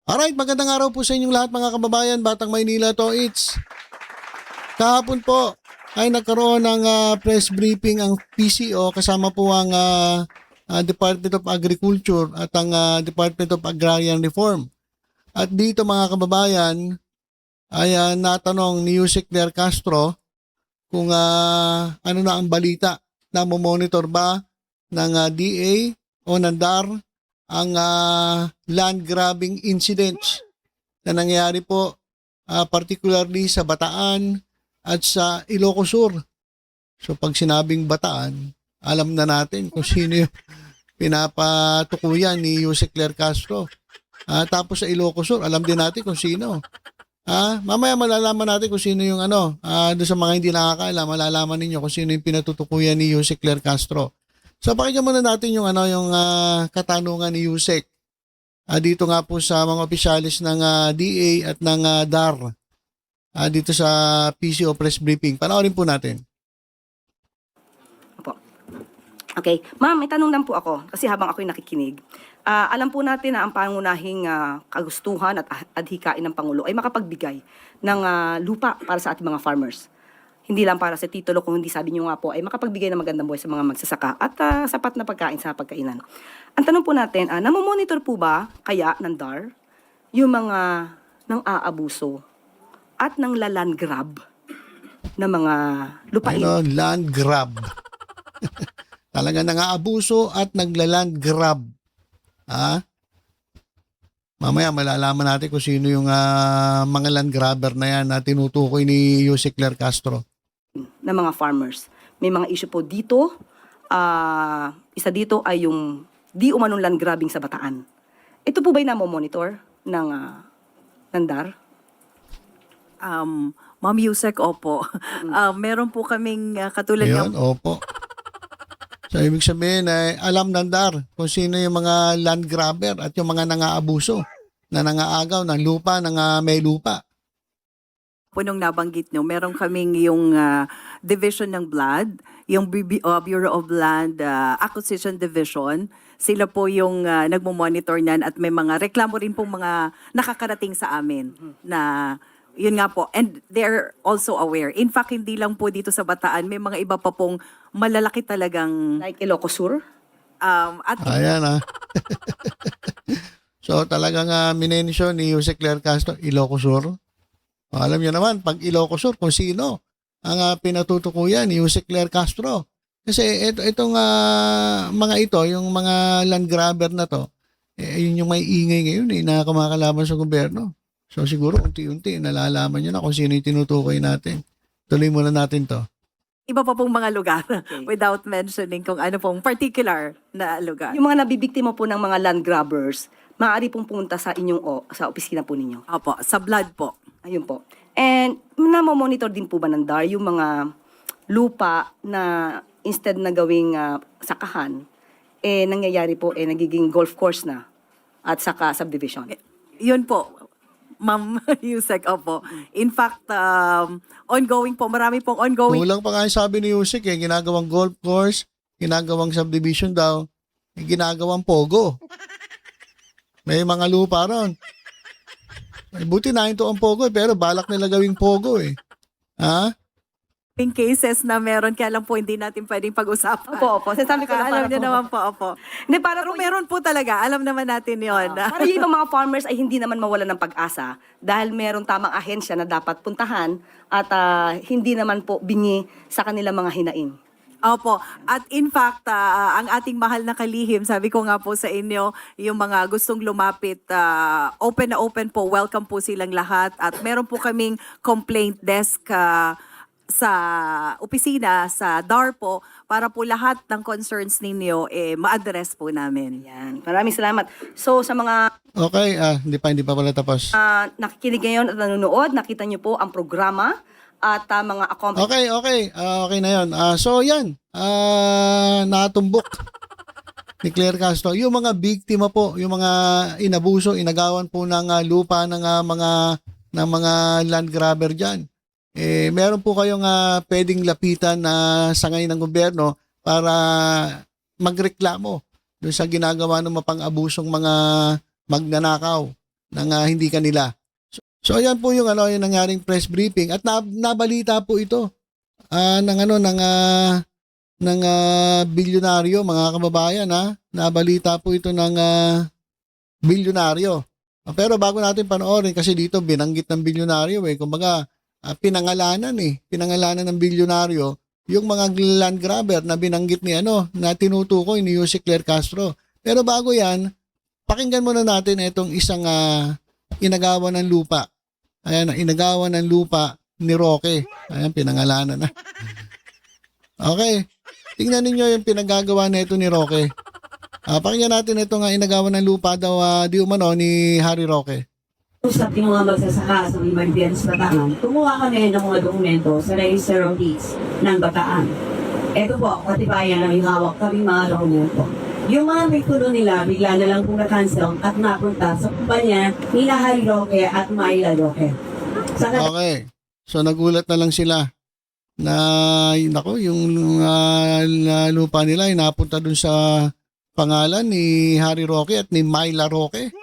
Alright, magandang araw po sa inyong lahat mga kababayan, Batang Maynila to it's. Kahapon po ay nagkaroon ng press briefing ang PCO kasama po ang Department of Agriculture at ang Department of Agrarian Reform. At dito mga kababayan ay natanong ni Yusek Claire Castro kung ano na ang balita na monitor ba ng DA o ng DAR ang land grabbing incidents na nangyayari po particularly sa Bataan at sa Ilocos Sur. So pag sinabing Bataan, alam na natin kung sino yung pinapatukuyan ni Yusek Claire Castro. Tapos sa Ilocos Sur, alam din natin kung sino. Mamaya malalaman natin kung sino yung doon sa mga hindi nakakaalam, malalaman ninyo kung sino yung pinatutukuyan ni Yusek Claire Castro. So pakinggan muna natin yung yung katanungan ni Yusek dito nga po sa mga opisyalis ng DA at ng DAR dito sa PCO press briefing. Panoorin po natin. Opo. Okay. Ma'am, may tanong lang po ako kasi habang ako'y nakikinig. Alam po natin na ang pangunahing kagustuhan at adhikain ng Pangulo ay makapagbigay ng lupa para sa ating mga farmers. Hindi lang para sa titulo, kung hindi sabi nyo nga po, ay makapagbigay ng magandang buhay sa mga magsasaka at sapat na pagkain sa pagkainan. Ang tanong po natin, namomonitor po ba kaya ng DAR yung mga nang aabuso at nang laland grab na mga lupain? Land grab. Talaga nang-aabuso at nagla-land grab. Mamaya malalaman natin kung sino yung mga land grabber na yan na tinutukoy ni Yusek Claire Castro. Na mga farmers. May mga issue po dito. Isa dito ay yung di umanong land grabbing sa Bataan. Ito po ba'y namomonitor ng DAR? Ma'am Yusek, opo. Meron po kaming katulad Ayun, opo. So, ibig sabihin ay alam ng DAR kung sino yung mga land grabber at yung mga nang-aabuso na nangaagaw ng lupa, may lupa. po nung nabanggit nyo, meron kaming yung Division ng Blood, yung Bureau of Land Acquisition Division. Sila po yung nagmo-monitor niyan at may mga reklamo rin pong mga nakakarating sa amin na yun nga po. And they're also aware. In fact, hindi lang po dito sa Bataan, may mga iba pa pong malalaki talagang... Like Ilocos Sur? Ayan So talagang minensyon ni Yusek Claire Castro, Ilocos Sur. Alam niyo naman, pag Ilocos Sur, kung sino ang pinatutukuyan ni Yusek Claire Castro. Kasi itong mga ito, yung mga land grabber na to, yun yung may ingay ngayon na kumakalaban sa gobyerno. So siguro unti-unti nalalaman nyo na kung sino yung tinutukoy natin. Tuloy muna natin to. Iba pa pong mga lugar Okay. without mentioning kung ano pong particular na lugar. Yung mga nabibiktima po ng mga land grabbers, maaari pong pumunta sa inyong sa opisina po ninyo. Opo, sa Blood po. Ayun po. And namomonitor din po ba ng DAR yung mga lupa na instead na gawing sakahan, nangyayari po, nagiging golf course na at saka subdivision? Yun po, Ma'am Yusek, opo. In fact, ongoing po, marami pong ongoing. Kulang pa nga yung sabi ni Yusek ginagawang golf course, ginagawang subdivision daw, ginagawang pogo. May mga lupa ron. Buti na ito ang pogo pero balak nila gawing pogo In cases na meron, kaya lang po hindi natin pwedeng pag-usapan. Opo. Sasabi ko na Alam para niyo po. naman po, opo. Hindi, para Pero po meron po talaga, alam naman natin yon. para yung ibang mga farmers ay hindi naman mawala ng pag-asa dahil meron tamang ahensya na dapat puntahan at hindi naman po bingi sa kanilang mga hinaing. Opo. At in fact, ang ating mahal na kalihim, sabi ko nga po sa inyo, yung mga gustong lumapit, open na open po, welcome po silang lahat. At meron po kaming complaint desk sa opisina, sa DAR po, para po lahat ng concerns ninyo ma-address po namin. Yan. Maraming salamat. So sa mga Okay, hindi pa pala tapos. nakikinig ngayon at nanonood, nakita niyo po ang programa at mga accomplishments. Okay na yun. So yan, natumbok ni Claire Castro. Yung mga biktima po, yung mga inabuso, inagawan po ng lupa ng mga land grabber dyan. Meron po kayong pwedeng lapitan na sangay ng gobyerno para magreklamo doon sa ginagawa ng mapang-abusong mga magnanakaw ng hindi kanila. So ayan po yung yung nangyaring press briefing at nabalita po ito ng bilyonaryo, mga kababayan, nabalita po ito ng bilyonaryo. Pero bago natin panoorin, kasi dito binanggit ng bilyonaryo kumbaga pinangalanan ng bilyonaryo yung mga land grabber na binanggit ni na tinutukoy ni Jose Claire Castro. Pero bago yan, pakinggan muna natin itong isang inagawan ng lupa. Ayan, inagawan ng lupa ni Roque. Ayan, pinangalanan na. Okay. Tingnan ninyo yung pinagagawa nito ni Roque. Pakinggan natin itong inagawan ng lupa daw di umano ni Harry Roque. Usap yung mga magsasaka sa Ibandians Bataan, kumuha kami ng mga dokumento sa Register of Deeds ng Bataan. Ito po, katibayan na may hawak kami mga dokumento. Yung mga titulo nila, bigla na lang pong na-cancel at napunta sa kumpanya ni Harry Roque at Myla Roque. Okay. So nagulat na lang sila na yung lupa nila ay napunta dun sa pangalan ni Harry Roque at ni Myla Roque.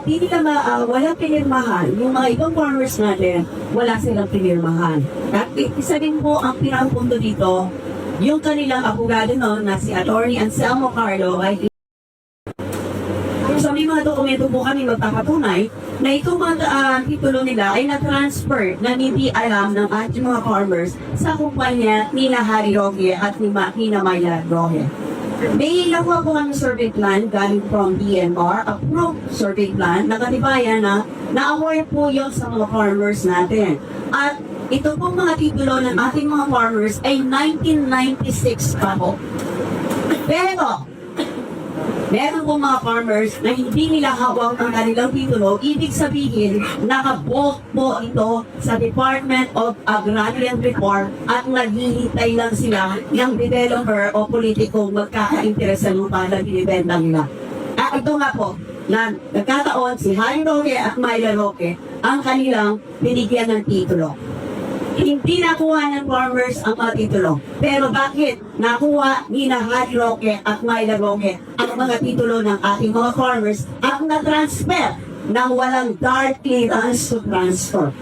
Di nila walang pinirmahan. Yung mga ibang farmers natin, wala silang pinirmahan. At isa din po ang pinakapunto dito, yung kanilang abogado na si Attorney Anselmo Carlo ay so may mga dokumento po kami magpapatunay na itong mga titulo nila ay na-transfer na hindi alam ng ating mga farmers sa kumpanya ni Harry Roque at ni Myla Roque. May nakuha po kami survey plan galing from DNR, approved survey plan, nakatibayan na na-award po yun sa mga farmers natin. At ito pong mga titulo ng ating mga farmers ay 1996 pa po. Pero, meron po mga farmers na hindi nila hawak ang kanilang titulo, ibig sabihin, nakabolt po ito sa Department of Agrarian Reform at naghihintay lang sila ng developer o politikong magkaka-interes sa lupa na binibenta nila. At ito nga po, na nagkataon si Harry Roque at Myla Roque ang kanilang binigyan ng titulo. Hindi nakuha ng farmers ang mga titulo. Pero bakit nakuha ni Harry Roque at Myla Roque ang mga titulo ng ating mga farmers at na-transfer nang walang dark clearance to transfer?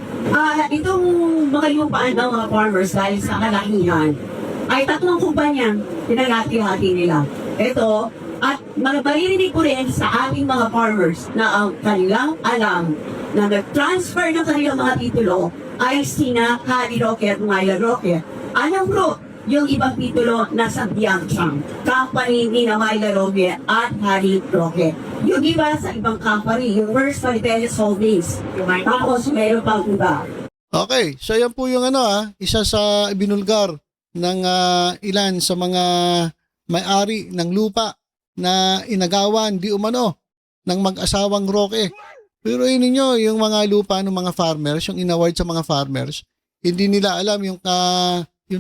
Itong mga lupaan ng mga farmers dahil sa kalakihan ay tatlong kumpanya pinagati-hati nila. Ito, at maririnig ko rin sa ating mga farmers na ang kanilang alam na nag-transfer ng kanilang mga titulo ay sina Harry Roque at Myla Roque. Anong group? Yung ibang titulo nasa Biancham, company ni Myla Roque at Harry Roque. Yung iba sa ibang company, yung First Mariteles Holdings. Tapos mayroon pang iba. Okay, so yan po yung isa sa ibinulgar ng ilan sa mga may-ari ng lupa na inagawan di umano ng mag-asawang Roque. Pero ninyo, yung mga lupa ng mga farmers, yung inaward sa mga farmers, hindi nila alam yung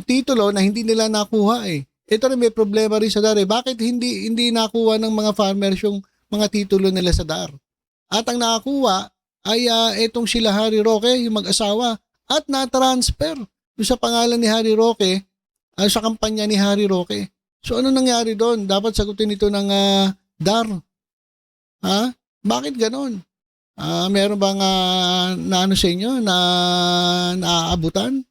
titulo na hindi nila nakuha Ito rin may problema rin sa DAR Bakit hindi nakuha ng mga farmers yung mga titulo nila sa DAR? At ang nakakuha ay itong sila Harry Roque, yung mag-asawa, at na-transfer sa pangalan ni Harry Roque sa kampanya ni Harry Roque. So ano nangyari doon? Dapat sagutin ito ng DAR. Bakit ganon? Meron bang naano sa inyo na naaabutan?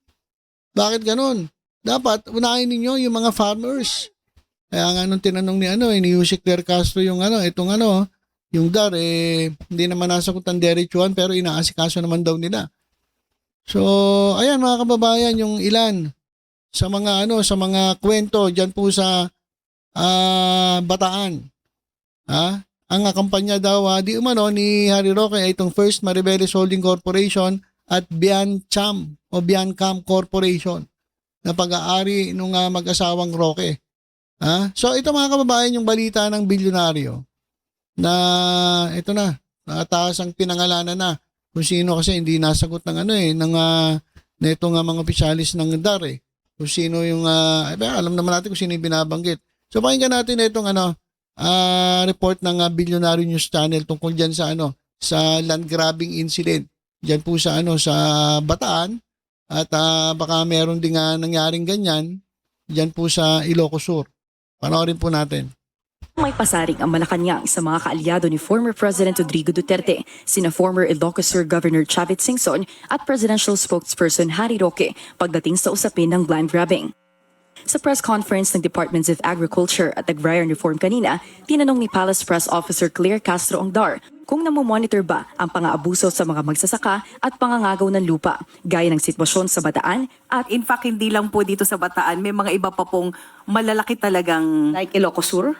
Bakit ganon? Dapat unahin ninyo yung mga farmers. Kaya nga nung tinanong ni Jose Claire Castro yung yung DAR hindi naman nasagutan diretsuhan pero inaasikaso naman daw nila. So, ayan mga kababayan, yung ilan sa mga sa mga kwento diyan po sa Bataan. Ang kampanya daw di umano ni Harry Roque ay itong First Maribeles Holding Corporation at Biancam o Biancam Corporation na pag-aari nung mag-asawang Roque. So ito mga kababayan yung balita ng bilyonaryo na ito na taas ang pinangalanan na kung sino kasi hindi nasagot ng neto nga mga opisyalis ng DAR kung sino yung alam naman natin kung sino yung binabanggit. So pakinggan natin itong report ng Billionaire News Channel tungkol diyan sa sa land grabbing incident diyan po sa sa Bataan at baka meron ding nangyaring ganyan diyan po sa Ilocos Sur. Panoorin po natin. May pasaring ang Malacanang sa mga kaalyado ni former President Rodrigo Duterte, sina former Ilocos Sur Governor Chavit Singson at Presidential Spokesperson Harry Roque pagdating sa usapin ng land grabbing. Sa press conference ng Departments of Agriculture at Agrarian Reform kanina, tinanong ni Palace Press Officer Claire Castro Ongdar kung namomonitor ba ang pang-aabuso sa mga magsasaka at pangangagaw ng lupa, gaya ng sitwasyon sa Bataan at In fact, hindi lang po dito sa Bataan, may mga iba pa pong malalaki talagang Like Ilocos Sur?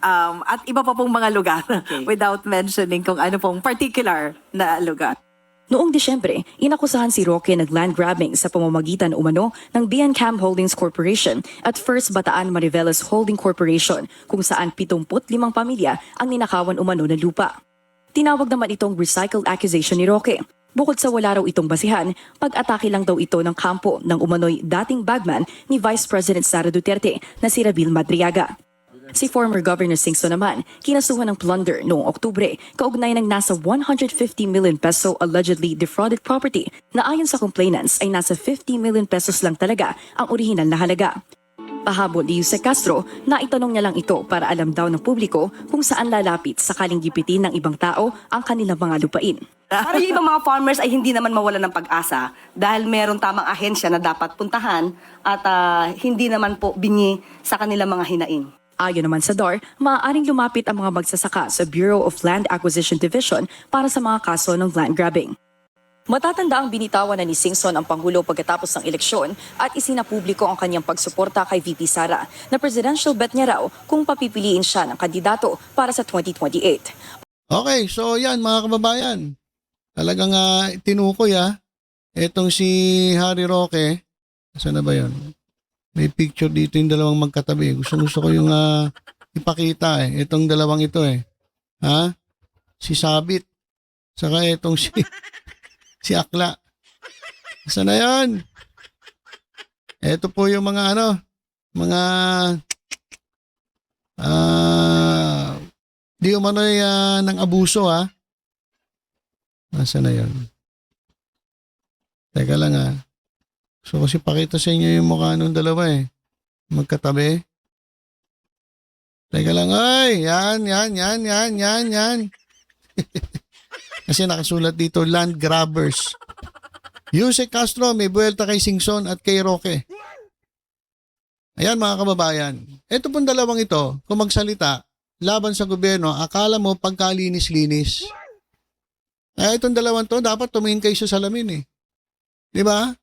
at iba pa pong mga lugar without mentioning kung ano pong particular na lugar. Noong Disyembre, inakusahan si Roque ng land grabbing sa pamamagitan umano ng BNCAM Holdings Corporation at First Bataan Mariveles Holding Corporation kung saan 75 pamilya ang ninakawan umano ng lupa. Tinawag naman itong recycled accusation ni Roque. Bukod sa wala raw itong basihan, pag-atake lang daw ito ng kampo ng umano'y dating bagman ni Vice President Sara Duterte na si Rabil Madriaga. Si former Governor Singson naman, kinasuhan ng plunder noong Oktubre, kaugnay ng nasa 150 million peso allegedly defrauded property na ayon sa complainants ay nasa 50 million pesos lang talaga ang orihinal na halaga. Pahabol ni Jose Castro na itanong niya lang ito para alam daw ng publiko kung saan lalapit sakaling gipitin ng ibang tao ang kanilang mga lupain. Para yung ibang mga farmers ay hindi naman mawala ng pag-asa dahil meron tamang ahensya na dapat puntahan at hindi naman po bingi sa kanilang mga hinaing. Ayon naman sa DAR, maaaring lumapit ang mga magsasaka sa Bureau of Land Acquisition Division para sa mga kaso ng land grabbing. Matatanda ang binitawan na ni Singson ang Pangulo pagkatapos ng eleksyon at isinapubliko ang kanyang pagsuporta kay VP Sara na presidential bet niya raw kung papipiliin siya ng kandidato para sa 2028. Okay, so yan mga kababayan. Talagang tinukoy Etong si Harry Roque. Saan na ba yun? May picture dito yung dalawang magkatabi. Gusto ko yung ipakita Itong dalawang ito Ha? Si Sabit. Saka itong si Akla. Saan na yan? Ito po yung mga di umano'y ng abuso Nasaan na yun? Teka lang Gusto ko pakita sa inyo yung mukha nung dalawa Magkatabi. Teka lang, ay! Yan. Kasi nakasulat dito, land grabbers. Jose Castro, may buwelta kay Singson at kay Roque. Ayan mga kababayan. Ito pong dalawang ito, kung magsalita, laban sa gobyerno, akala mo pagkalinis-linis. Ay, itong dalawang to, dapat tumingin kayo sa salamin Di ba?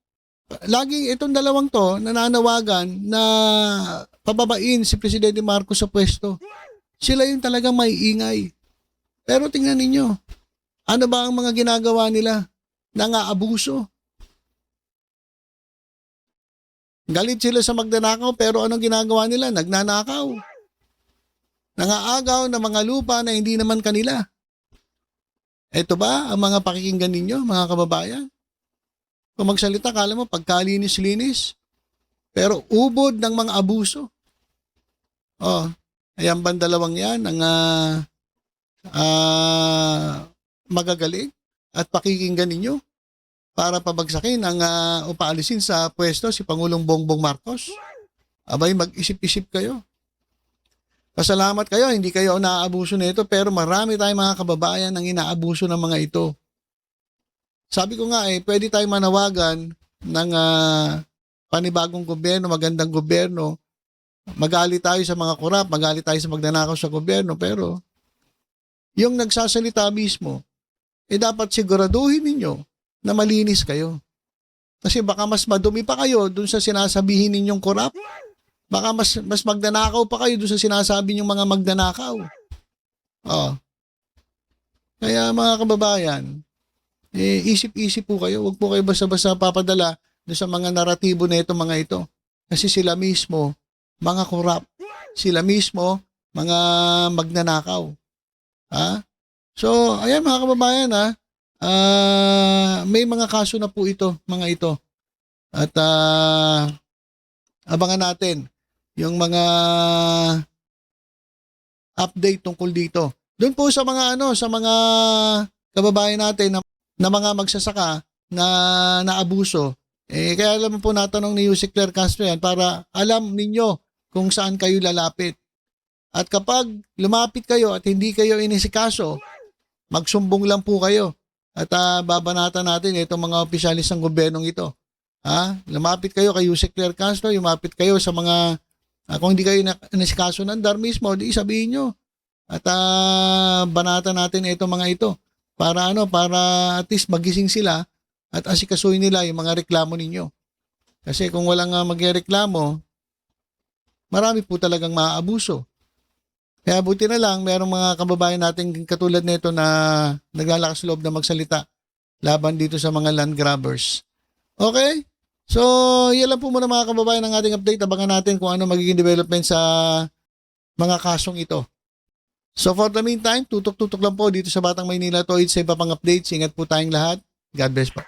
Laging itong dalawang to nananawagan na pababain si Presidente Marcos sa pwesto. Sila yung talagang maiingay. Pero tingnan ninyo, ano ba ang mga ginagawa nila? Nangaabuso. Galit sila sa magnanakaw pero anong ginagawa nila? Nagnanakaw. Nangaagaw ng mga lupa na hindi naman kanila. Ito ba ang mga pakikinggan ninyo, mga kababayan? Kung magsalita, kala mo pagkalinis-linis. Pero ubod ng mga abuso. Ayan ba dalawang yan ang magagaling at pakikinggan ninyo para pabagsakin ang o paalisin sa pwesto si Pangulong Bongbong Marcos? Abay, mag-isip-isip kayo. Pasalamat kayo, hindi kayo naaabuso nito pero marami tayong mga kababayan ang inaabuso ng mga ito. Sabi ko nga pwede tayong manawagan ng panibagong gobyerno, magandang gobyerno. Magalit tayo sa mga korap, magalit tayo sa magnanakaw sa gobyerno, pero yung nagsasalita mismo, dapat siguraduhin ninyo na malinis kayo. Kasi baka mas madumi pa kayo dun sa sinasabihin ninyong korap. Baka mas magnanakaw pa kayo dun sa sinasabi ninyong mga magnanakaw. Kaya mga kababayan, isip-isip po kayo. Huwag po kayo basta-basta papadala sa mga naratibo na ito, mga ito. Kasi sila mismo, mga korap. Sila mismo, mga magnanakaw. So, ayan mga kababayan may mga kaso na po ito, mga ito. At abangan natin yung mga update tungkol dito. Doon po sa mga sa mga kababayan natin na mga magsasaka na naabuso. Kaya alam po natanong ni Jose Claire Castro yan para alam ninyo kung saan kayo lalapit. At kapag lumapit kayo at hindi kayo inisikaso, magsumbong lang po kayo. At babanatan natin itong mga opisyalis ng gobyernong ito. Lumapit kayo kay Yusek Claire Castro, lumapit kayo sa mga, kung hindi kayo inisikaso ng DAR mismo, di sabihin nyo. At banatan natin itong mga ito. Para para at least magising sila at asikasuhin nila yung mga reklamo ninyo. Kasi kung walang magreklamo, marami po talagang maaabuso. Kaya buti na lang, merong mga kababayan natin katulad nito na naglalakas loob na magsalita laban dito sa mga land grabbers. Okay? So, yan lang po muna mga kababayan ng ating update. Abangan natin kung ano magiging development sa mga kasong ito. So, for the meantime, tutok-tutok lang po dito sa Batang Maynila to. It's sa iba pang updates. Ingat po tayong lahat. God bless po.